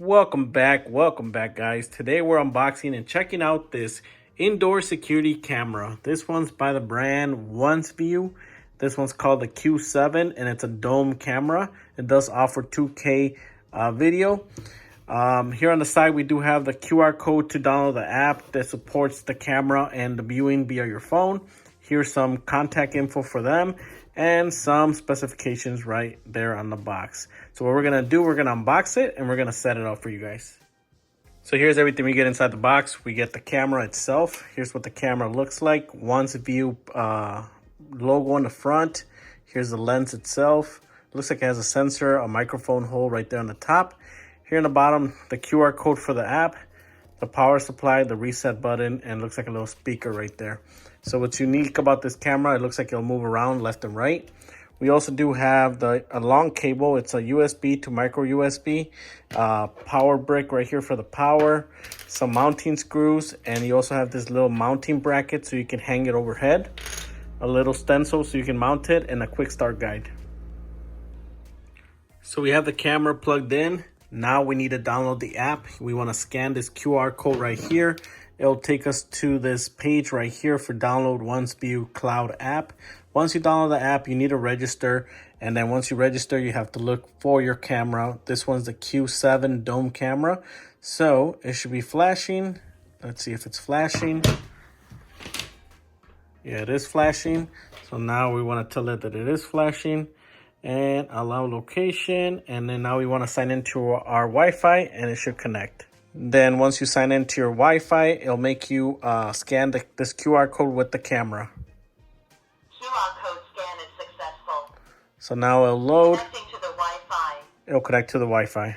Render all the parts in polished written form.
Welcome back guys. Today we're unboxing and checking out this indoor security camera. This one's by the brand OneView. This one's called the Q7 and it's a dome camera. It does offer 2K video. Here on the side we do have the QR code to download the app that supports the camera and the viewing via your phone. Here's some contact info for them and some specifications right there on the box. So what we're gonna do, we're gonna unbox it and we're gonna set it up for you guys. So here's everything we get inside the box. We get the camera itself. Here's what the camera looks like. OneView logo on the front. Here's the lens itself. Looks like it has a sensor, a microphone hole right there on the top. Here in the bottom, the QR code for the app, the power supply, the reset button, and looks like a little speaker right there. So what's unique about this camera, it looks like it'll move around left and right. We also do have a long cable. It's a USB to micro USB, power brick right here for the power, some mounting screws, and you also have this little mounting bracket so you can hang it overhead, a little stencil so you can mount it, and a quick start guide. So we have the camera plugged in. Now we need to download the app. We want to scan this QR code right here. It'll take us to this page right here for download OneView Cloud app. Once you download the app, you need to register. And then once you register, you have to look for your camera. This one's the Q7 dome camera. So it should be flashing. Let's see if it's flashing. Yeah, it is flashing. So now we want to tell it that it is flashing. And allow location. And then now we want to sign into our Wi-Fi and it should connect. Then once you sign into your Wi-Fi, it'll make you scan this QR code with the camera. QR code scan is successful. So now it'll load. Connecting to the Wi-Fi. It'll connect to the Wi-Fi.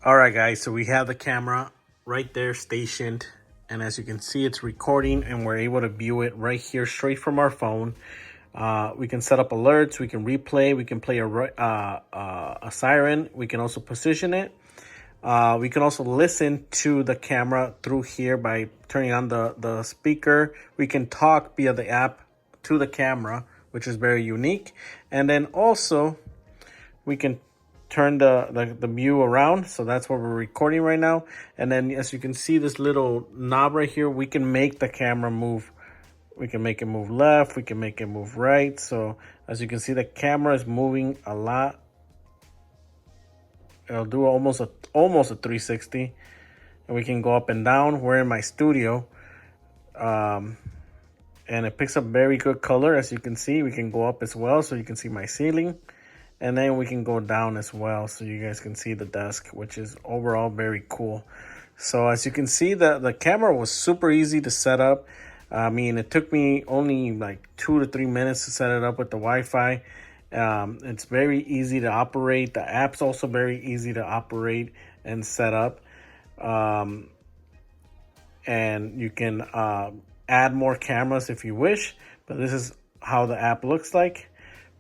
All right, guys. So we have the camera right there stationed. And as you can see, it's recording and we're able to view it right here straight from our phone. We can set up alerts. We can replay. We can play a siren. We can also position it. We can also listen to the camera through here by turning on the speaker. We can talk via the app to the camera, which is very unique. And then also we can turn the view around. So that's what we're recording right now. And then as you can see this little knob right here, we can make the camera move. We can make it move left. We can make it move right. So as you can see, the camera is moving a lot. It'll do almost a 360, and we can go up and down. We're in my studio, and it picks up very good color. As you can see, we can go up as well, so you can see my ceiling, and then we can go down as well, so you guys can see the desk, which is overall very cool. So as you can see, the camera was super easy to set up. I mean, it took me only like 2 to 3 minutes to set it up with the Wi-Fi. It's very easy to operate. The app's also very easy to operate and set up. And you can add more cameras if you wish, but this is how the app looks like.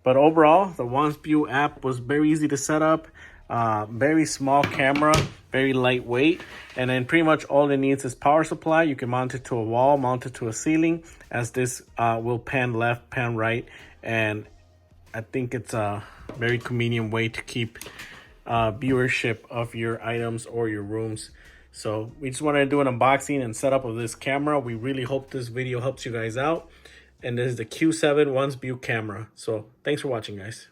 But overall, the OneView app was very easy to set up. Very small camera, very lightweight, and then pretty much all it needs is power supply. You can mount it to a wall, mount it to a ceiling, as this will pan left, pan right, and I think it's a very convenient way to keep viewership of your items or your rooms. So we just wanted to do an unboxing and setup of this camera. We really hope this video helps you guys out. And this is the Q7 OneView camera. So thanks for watching, guys.